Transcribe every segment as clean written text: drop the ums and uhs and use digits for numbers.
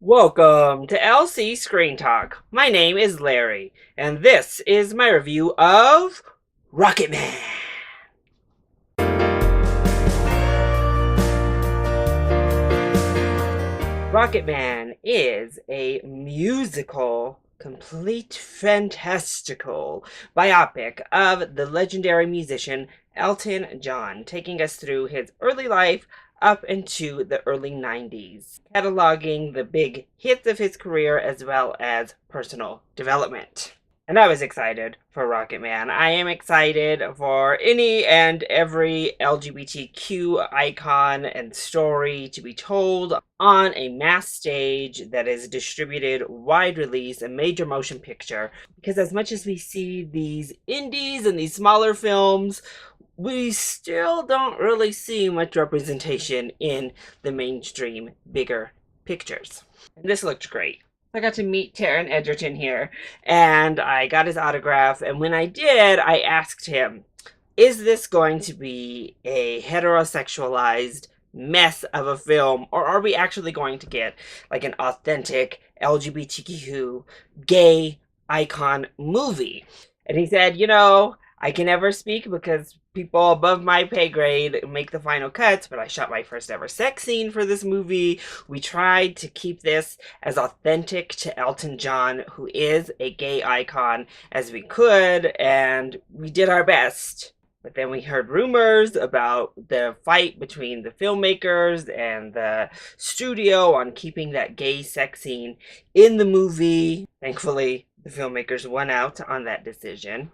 Welcome to LC Screen Talk. My name is Larry, and this is my review of Rocketman. Rocketman is a musical, complete fantastical biopic of the legendary musician Elton John, taking us through his early life up into the early 90s, cataloging the big hits of his career as well as personal development. And I was excited for Rocketman. I am excited for any and every LGBTQ icon and story to be told on a mass stage that is distributed wide release, a major motion picture. Because as much as we see these indies and these smaller films, we still don't really see much representation in the mainstream bigger pictures. And this looked great. I got to meet Taron Egerton here, and I got his autograph, and when I did, I asked him, is this going to be a heterosexualized mess of a film, or are we actually going to get like an authentic LGBTQ gay icon movie? And he said, I can never speak because people above my pay grade make the final cuts, but I shot my first ever sex scene for this movie. We tried to keep this as authentic to Elton John, who is a gay icon, as we could, and we did our best. But then we heard rumors about the fight between the filmmakers and the studio on keeping that gay sex scene in the movie. Thankfully, the filmmakers won out on that decision.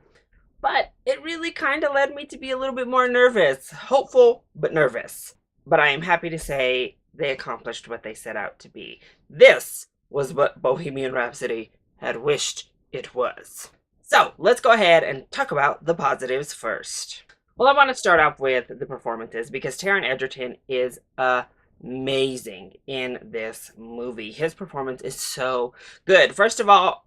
But it really kind of led me to be a little bit more nervous. Hopeful, but nervous. But I am happy to say they accomplished what they set out to be. This was what Bohemian Rhapsody had wished it was. So, let's go ahead and talk about the positives first. Well, I want to start off with the performances because Taron Egerton is amazing in this movie. His performance is so good. First of all,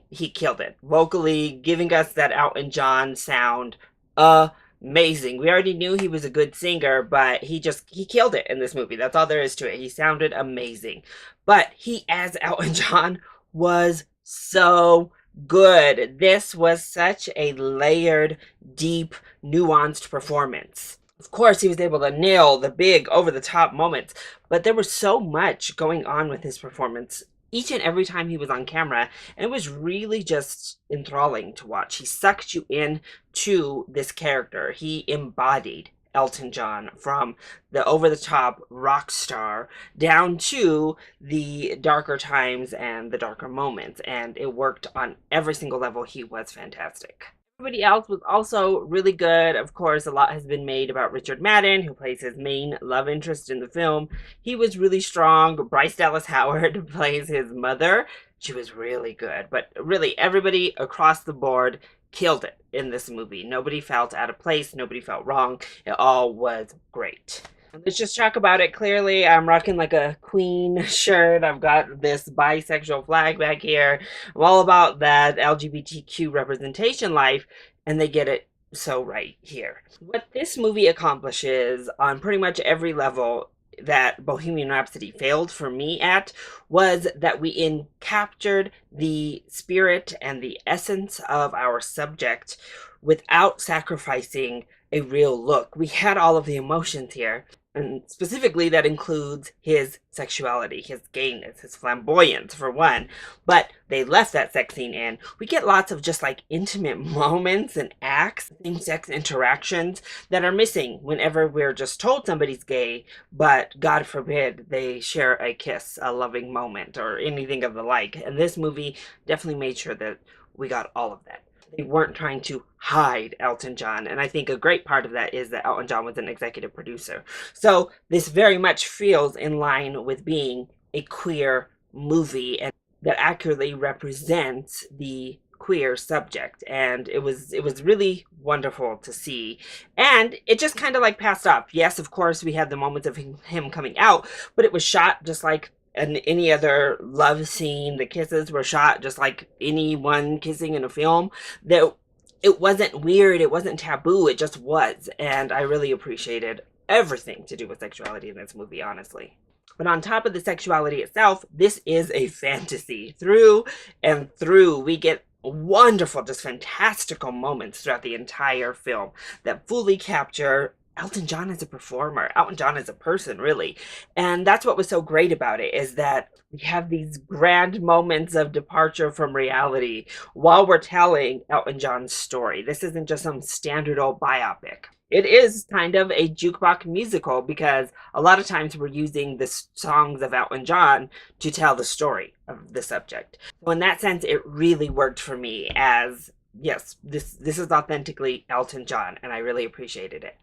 he killed it. Vocally, giving us that Elton John sound, amazing. We already knew he was a good singer, but he killed it in this movie. That's all there is to it. He sounded amazing. But he, as Elton John, was so good. This was such a layered, deep, nuanced performance. Of course, he was able to nail the big, over-the-top moments, but there was so much going on with his performance each and every time he was on camera, and it was really just enthralling to watch. He sucked you in to this character. He embodied Elton John from the over-the-top rock star down to the darker times and the darker moments, and it worked on every single level. He was fantastic. Everybody else was also really good. Of course, a lot has been made about Richard Madden, who plays his main love interest in the film. He was really strong. Bryce Dallas Howard plays his mother. She was really good. But really, everybody across the board killed it in this movie. Nobody felt out of place. Nobody felt wrong. It all was great. Let's just talk about it clearly. I'm rocking like a queen shirt. I've got this bisexual flag back here. I'm all about that LGBTQ representation life, and they get it so right here. What this movie accomplishes on pretty much every level that Bohemian Rhapsody failed for me at was that we captured the spirit and the essence of our subject without sacrificing a real look. We had all of the emotions here. And specifically, that includes his sexuality, his gayness, his flamboyance, for one. But they left that sex scene in. We get lots of just like intimate moments and acts, same-sex interactions that are missing whenever we're just told somebody's gay, but God forbid they share a kiss, a loving moment, or anything of the like. And this movie definitely made sure that we got all of that. They weren't trying to hide Elton John, and I think a great part of that is that Elton John was an executive producer. So this very much feels in line with being a queer movie and that accurately represents the queer subject, and it was really wonderful to see. And it just kind of like passed off. Yes, of course, we had the moments of him coming out, but it was shot just like any other love scene. The kisses were shot just like anyone kissing in a film. That it wasn't weird, it wasn't taboo, it just was. And I really appreciated everything to do with sexuality in this movie, honestly. But on top of the sexuality itself, this is a fantasy through and through. We get wonderful, just fantastical moments throughout the entire film that fully capture Elton John as a performer, Elton John as a person, really. And that's what was so great about it, is that we have these grand moments of departure from reality while we're telling Elton John's story. This isn't just some standard old biopic. It is kind of a jukebox musical because a lot of times we're using the songs of Elton John to tell the story of the subject. So in that sense, it really worked for me as, yes, this is authentically Elton John, and I really appreciated it.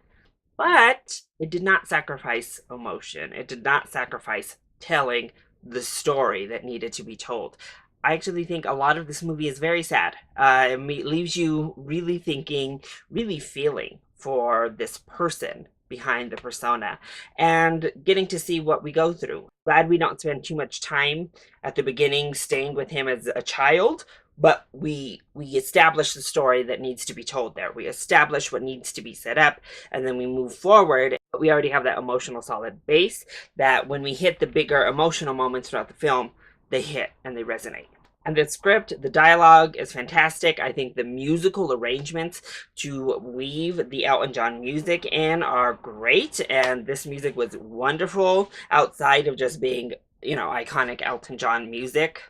But it did not sacrifice emotion. It did not sacrifice telling the story that needed to be told. I actually think a lot of this movie is very sad. It leaves you really thinking, really feeling for this person behind the persona and getting to see what we go through. Glad we don't spend too much time at the beginning staying with him as a child, but we establish the story that needs to be told there. We establish what needs to be set up, and then we move forward. But we already have that emotional solid base that when we hit the bigger emotional moments throughout the film, they hit and they resonate. And the script, the dialogue is fantastic. I think the musical arrangements to weave the Elton John music in are great. And this music was wonderful outside of just being, iconic Elton John music.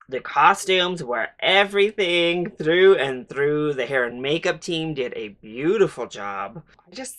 The costumes were everything through and through. The hair and makeup team did a beautiful job.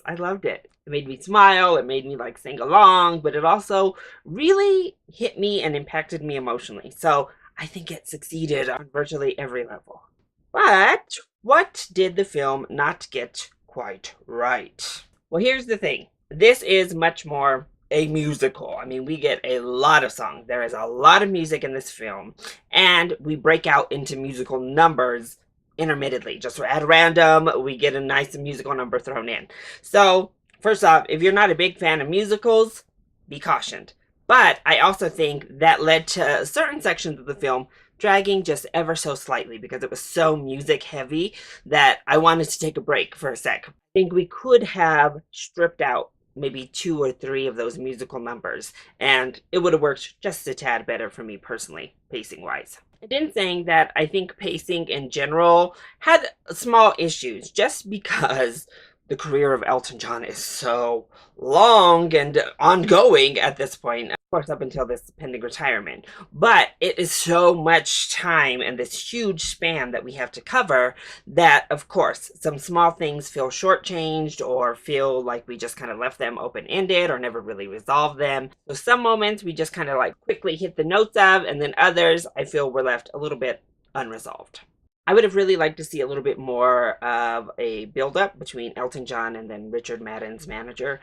I loved it. It made me smile. It made me sing along, but it also really hit me and impacted me emotionally. So I think it succeeded on virtually every level. But what did the film not get quite right? Well, here's the thing. This is much more a musical. I mean, we get a lot of songs. There is a lot of music in this film, and we break out into musical numbers intermittently. Just at random, we get a nice musical number thrown in. So, first off, if you're not a big fan of musicals, be cautioned. But I also think that led to certain sections of the film dragging just ever so slightly because it was so music heavy that I wanted to take a break for a sec. I think we could have stripped out maybe 2 or 3 of those musical numbers, and it would have worked just a tad better for me personally, pacing wise. And in saying that, I think pacing in general had small issues just because the career of Elton John is so long and ongoing at this point, of course, up until this pending retirement. But it is so much time and this huge span that we have to cover that, of course, some small things feel shortchanged or feel like we just kind of left them open-ended or never really resolved them. So some moments we just kind of quickly hit the notes of, and then others I feel were left a little bit unresolved. I would have really liked to see a little bit more of a build-up between Elton John and then Richard Madden's manager,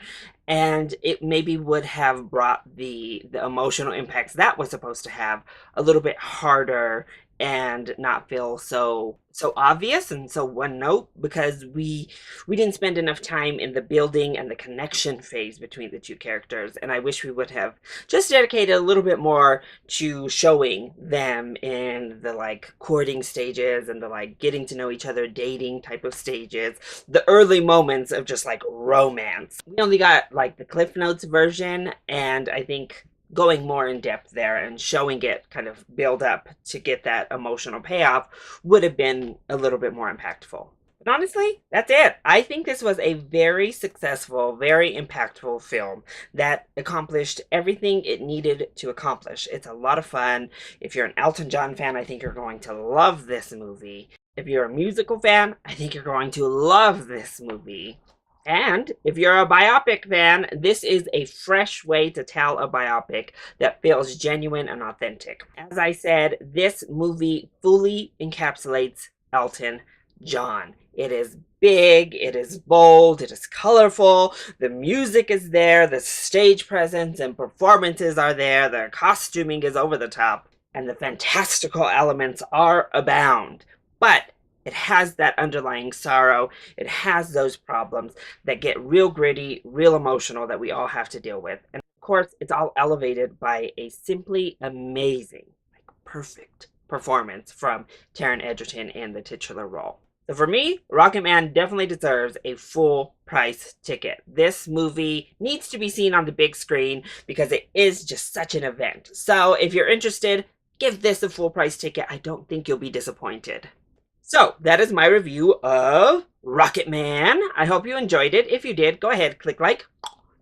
and it maybe would have brought the emotional impacts that was supposed to have a little bit harder and not feel so obvious and so one note, because we didn't spend enough time in the building and the connection phase between the two characters, and I wish we would have just dedicated a little bit more to showing them in the courting stages and the getting to know each other, dating type of stages, the early moments of just romance. We only got the Cliff Notes version, and I think going more in depth there and showing it kind of build up to get that emotional payoff would have been a little bit more impactful. But honestly, that's it. I think this was a very successful, very impactful film that accomplished everything it needed to accomplish. It's a lot of fun. If you're an Elton John fan, I think you're going to love this movie. If you're a musical fan, I think you're going to love this movie. And if you're a biopic fan, this is a fresh way to tell a biopic that feels genuine and authentic. As I said, this movie fully encapsulates Elton John. It is big, it is bold, it is colorful, the music is there, the stage presence and performances are there, the costuming is over the top, and the fantastical elements are abound. But it has that underlying sorrow. It has those problems that get real gritty, real emotional that we all have to deal with. And of course, it's all elevated by a simply amazing, perfect performance from Taron Egerton in the titular role. So for me, Rocketman definitely deserves a full price ticket. This movie needs to be seen on the big screen because it is just such an event. So if you're interested, give this a full price ticket. I don't think you'll be disappointed. So that is my review of Rocketman. I hope you enjoyed it. If you did, go ahead, click like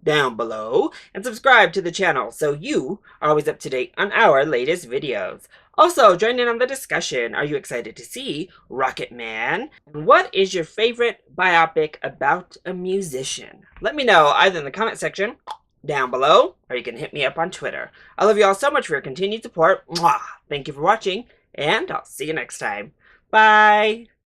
down below and subscribe to the channel so you are always up to date on our latest videos. Also, join in on the discussion. Are you excited to see Rocketman? And what is your favorite biopic about a musician? Let me know either in the comment section down below, or you can hit me up on Twitter. I love you all so much for your continued support. Mwah! Thank you for watching, and I'll see you next time. Bye!